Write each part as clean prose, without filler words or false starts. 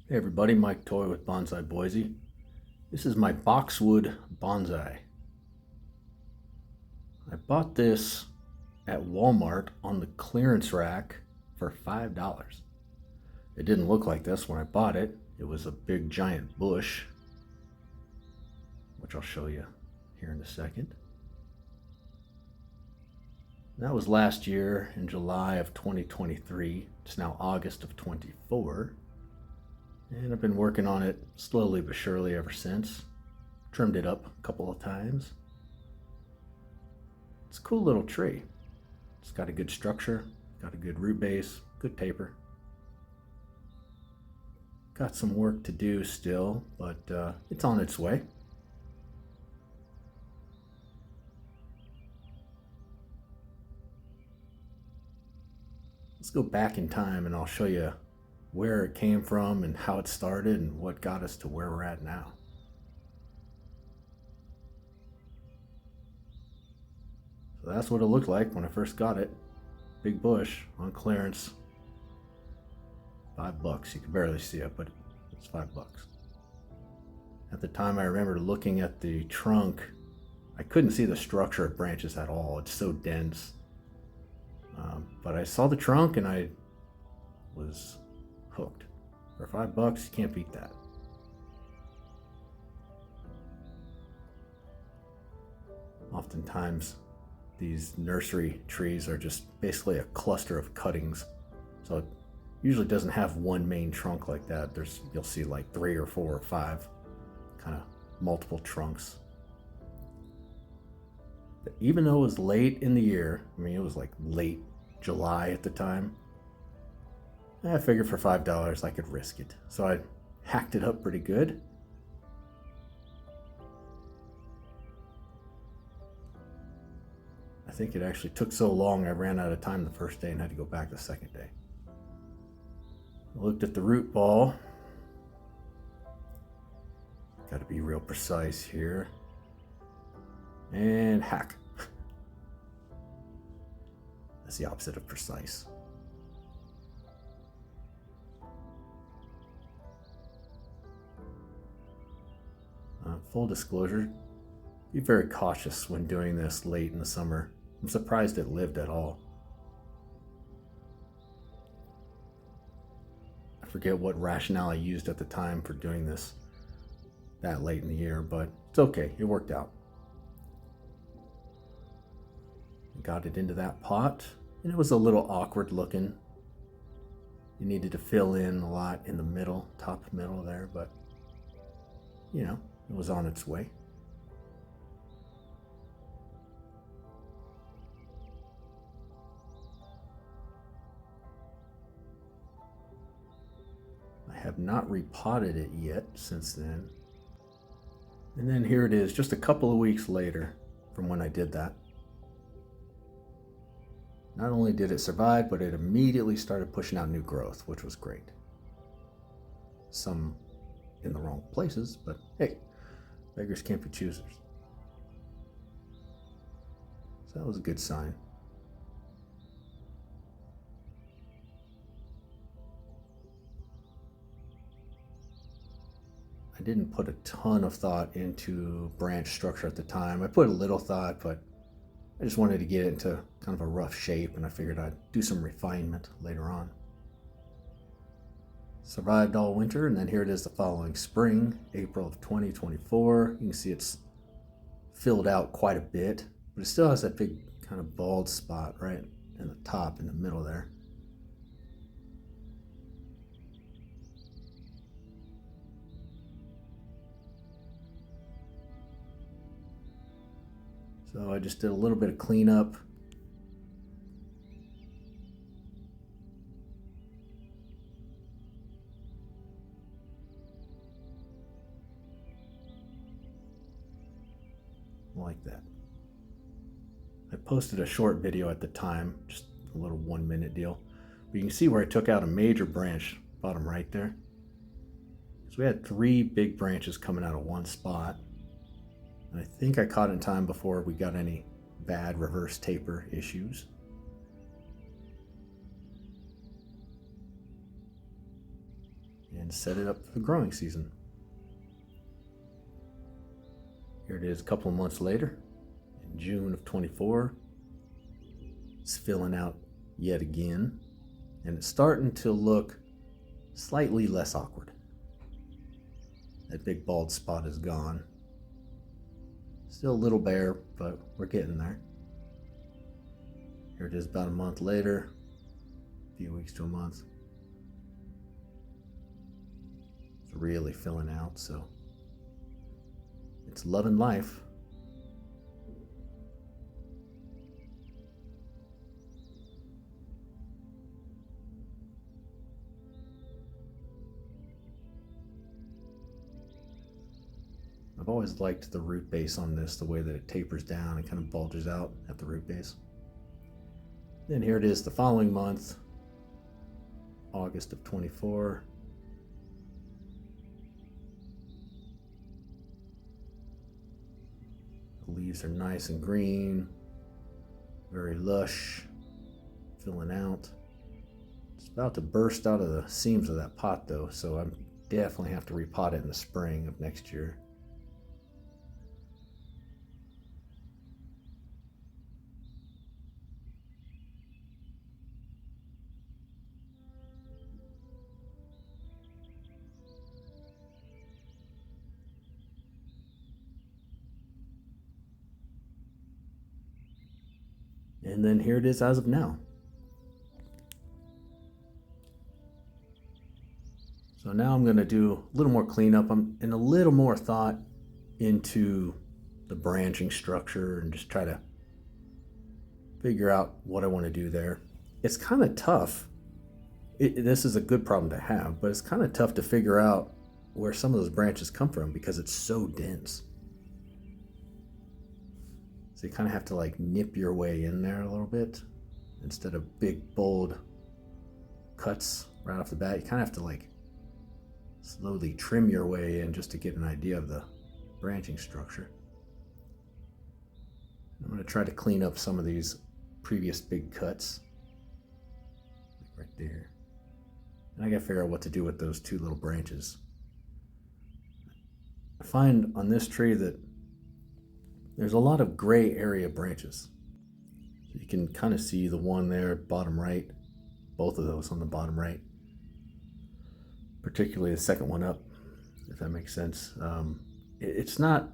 Hey everybody, Mike Toy with Bonsai Boise. This is my Boxwood Bonsai. I bought this at Walmart on the clearance rack for $5. It didn't look like this when I bought it. It was a big giant bush, which I'll show you here in a second. That was last year in July of 2023. It's now August of 24. And I've been working on it slowly but surely ever since. Trimmed it up a couple of times. It's a cool little tree. It's got a good structure, got a good root base, good taper. Got some work to do still, but it's on its way. Let's go back in time and I'll show you where it came from and how it started and what got us to where we're at now. So that's what it looked like when I first got it. Big bush on clearance. $5. You can barely see it, but it's $5. At the time, I remember looking at the trunk. I couldn't see the structure of branches at all. It's so dense. But I saw the trunk and I was hooked. For $5, you can't beat that. Oftentimes, these nursery trees are just basically a cluster of cuttings. So it usually doesn't have one main trunk like that. You'll see like 3 or 4 or 5 kind of multiple trunks. But even though it was late in the year, I mean, it was like late July at the time, I figured for $5 I could risk it. So I hacked it up pretty good. I think it actually took so long I ran out of time the first day and had to go back the second day. I looked at the root ball. Got to be real precise here. And hack. That's the opposite of precise. Full disclosure, be very cautious when doing this late in the summer. I'm surprised it lived at all. I forget what rationale I used at the time for doing this that late in the year, but it's okay, it worked out. Got it into that pot, and it was a little awkward looking. You needed to fill in a lot in the middle, top middle there, but you know, it was on its way. I have not repotted it yet since then. And then here it is, just a couple of weeks later from when I did that. Not only did it survive, but it immediately started pushing out new growth, which was great. Some in the wrong places, but hey, beggars can't be choosers. So that was a good sign. I didn't put a ton of thought into branch structure at the time. I put a little thought, but I just wanted to get it into kind of a rough shape, and I figured I'd do some refinement later on. Survived all winter, and then here it is the following spring, April of 2024. You can see it's filled out quite a bit, but it still has that big kind of bald spot right in the top, in the middle there. So I just did a little bit of cleanup. Like that. I posted a short video at the time, just a little 1-minute deal. But you can see where I took out a major branch, bottom right there. So we had 3 big branches coming out of one spot. And I think I caught it in time before we got any bad reverse taper issues. And and set it up for the growing season. Here it is a couple of months later, in June of 24. It's filling out yet again, and it's starting to look slightly less awkward. That big bald spot is gone. Still a little bare, but we're getting there. Here it is about a month later, a few weeks to a month. It's really filling out, so it's loving life. I've always liked the root base on this, the way that it tapers down and kind of bulges out at the root base. Then here it is the following month, August of 24. The leaves are nice and green, very lush, filling out. It's about to burst out of the seams of that pot though, so I definitely have to repot it in the spring of next year. And then here it is as of now. So now I'm going to do a little more cleanup. I'm in a little more thought into the branching structure and just try to figure out what I want to do there. It's kind of tough. This is a good problem to have, but it's kind of tough to figure out where some of those branches come from because it's so dense. So you kind of have to like nip your way in there a little bit instead of big, bold cuts right off the bat. You kind of have to like slowly trim your way in just to get an idea of the branching structure. I'm going to try to clean up some of these previous big cuts right there. And I got to figure out what to do with those two little branches. I find on this tree that there's a lot of gray area branches. So you can kind of see the one there, bottom right, both of those on the bottom right, particularly the second one up, if that makes sense. It's not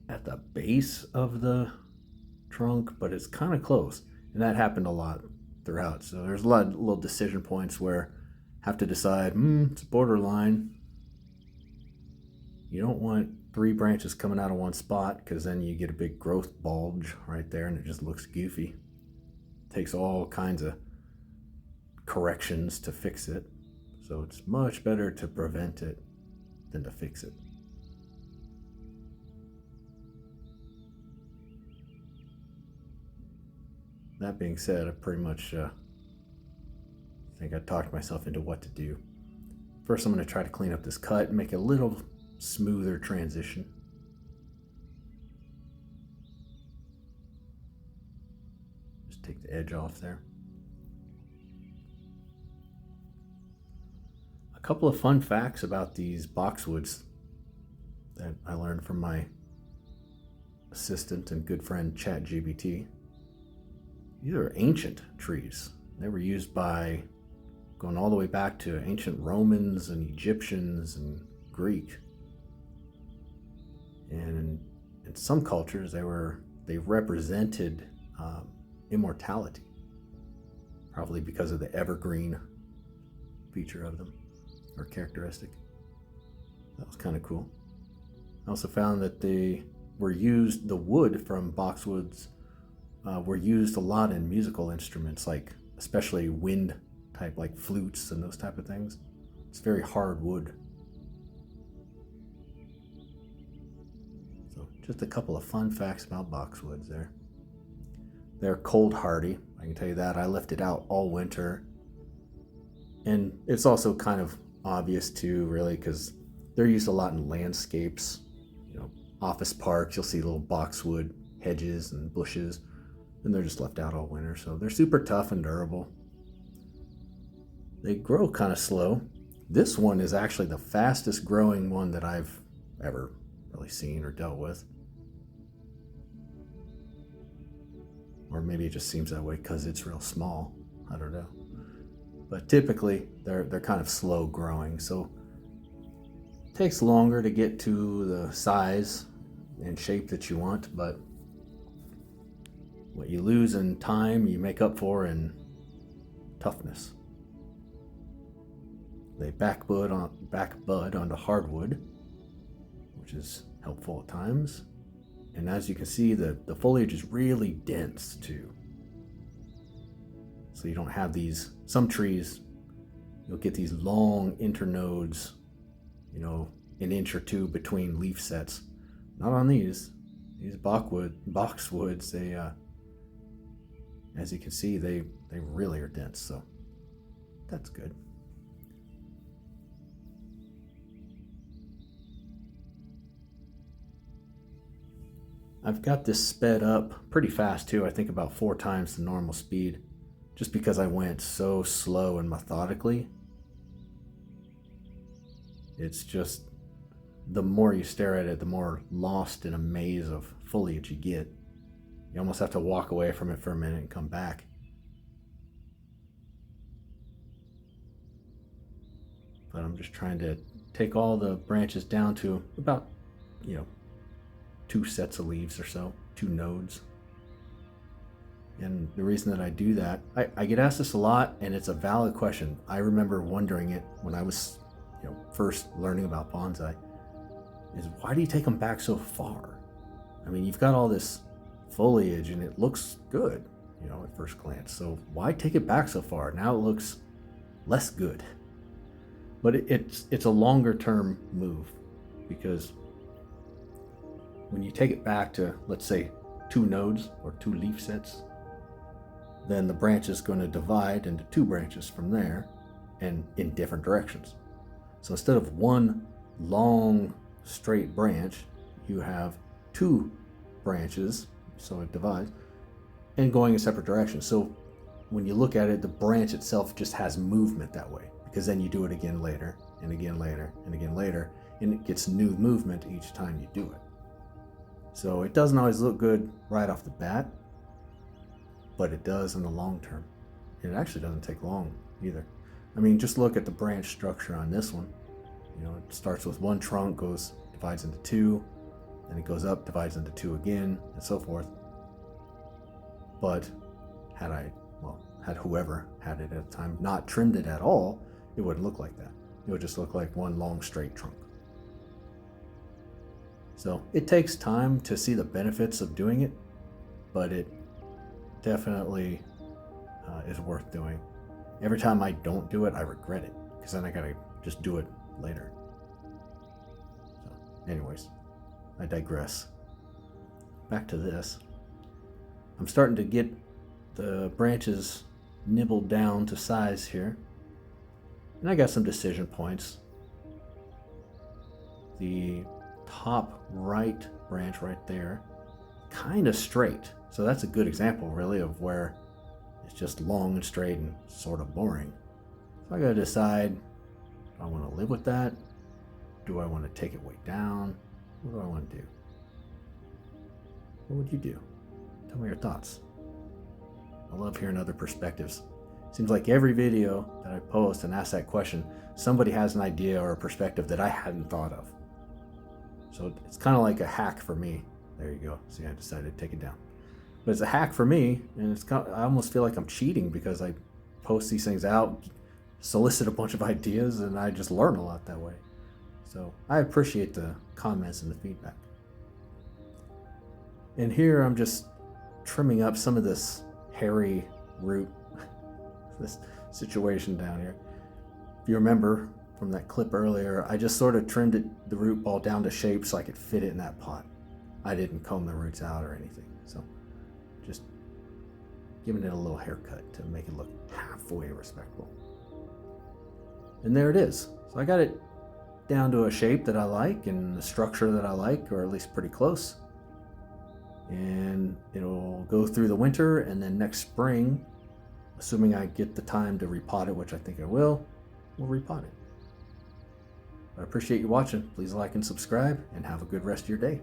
at the base of the trunk, but it's kind of close. And that happened a lot throughout. So there's a lot of little decision points where I have to decide, it's borderline. You don't want 3 branches coming out of one spot because then you get a big growth bulge right there and it just looks goofy. It takes all kinds of corrections to fix it. So it's much better to prevent it than to fix it. That being said, I pretty much think I talked myself into what to do. First, I'm going to try to clean up this cut and make a little smoother transition. Just take the edge off there. A couple of fun facts about these boxwoods that I learned from my assistant and good friend ChatGPT. These are ancient trees. They were used by going all the way back to ancient Romans and Egyptians and Greek. And in some cultures, they represented immortality, probably because of the evergreen feature of them, or characteristic. That was kind of cool. I also found that the wood from boxwoods were used a lot in musical instruments, like especially wind type, like flutes and those type of things. It's very hard wood. So just a couple of fun facts about boxwoods there. They're cold hardy, I can tell you that. I left it out all winter. And it's also kind of obvious too, really, because they're used a lot in landscapes. Office parks, you'll see little boxwood hedges and bushes, and they're just left out all winter. So they're super tough and durable. They grow kind of slow. This one is actually the fastest growing one that I've ever really seen or dealt with. Or maybe it just seems that way because it's real small. I don't know. But typically they're kind of slow growing, so it takes longer to get to the size and shape that you want, but what you lose in time, you make up for in toughness. They back bud onto hardwood, which is helpful at times. And as you can see, the foliage is really dense too. So you don't have these, some trees, you'll get these long internodes, an inch or two between leaf sets. Not on these. These boxwoods, they, as you can see, they really are dense, so that's good. I've got this sped up pretty fast too, I think about 4 times the normal speed, just because I went so slow and methodically. It's just, the more you stare at it, the more lost in a maze of foliage you get. You almost have to walk away from it for a minute and come back. But I'm just trying to take all the branches down to about, 2 sets of leaves or so, 2 nodes. And the reason that I do that, I get asked this a lot, and it's a valid question. I remember wondering it when I was, first learning about bonsai, is why do you take them back so far? I mean, you've got all this foliage and it looks good, at first glance. So why take it back so far? Now it looks less good. But it's a longer term move, because when you take it back to, let's say, 2 nodes or 2 leaf sets, then the branch is going to divide into 2 branches from there, and in different directions. So instead of one long straight branch, you have 2 branches, so it divides, and going in separate directions. So when you look at it, the branch itself just has movement that way, because then you do it again later, and again later, and again later, and it gets new movement each time you do it. So it doesn't always look good right off the bat, but it does in the long term. It actually doesn't take long either. I mean, just look at the branch structure on this one. It starts with 1 trunk, divides into 2, then it goes up, divides into 2 again, and so forth. But had whoever had it at the time not trimmed it at all, it wouldn't look like that. It would just look like one long straight trunk. So it takes time to see the benefits of doing it, but it definitely is worth doing. Every time I don't do it, I regret it, because then I gotta just do it later. So anyways, I digress. Back to this. I'm starting to get the branches nibbled down to size here, and I got some decision points. The top right branch right there, kind of straight, so that's a good example really of where it's just long and straight and sort of boring. So I gotta decide, do I want to live with that? Do I want to take it way down? What do I want to do? What would you do? Tell me your thoughts. I love hearing other perspectives. Seems like every video that I post and ask that question, somebody has an idea or a perspective that I hadn't thought of. So it's kind of like a hack for me. There you go. See, I decided to take it down. But it's a hack for me, and I almost feel like I'm cheating, because I post these things out, solicit a bunch of ideas, and I just learn a lot that way. So I appreciate the comments and the feedback. And here I'm just trimming up some of this hairy root, this situation down here. If you remember from that clip earlier, I just sort of trimmed the root ball down to shape so I could fit it in that pot. I didn't comb the roots out or anything, so just giving it a little haircut to make it look halfway respectable. And there it is. So I got it down to a shape that I like and a structure that I like, or at least pretty close. And it'll go through the winter, and then next spring, assuming I get the time to repot it, which I think I will, we'll repot it. I appreciate you watching. Please like and subscribe, and have a good rest of your day.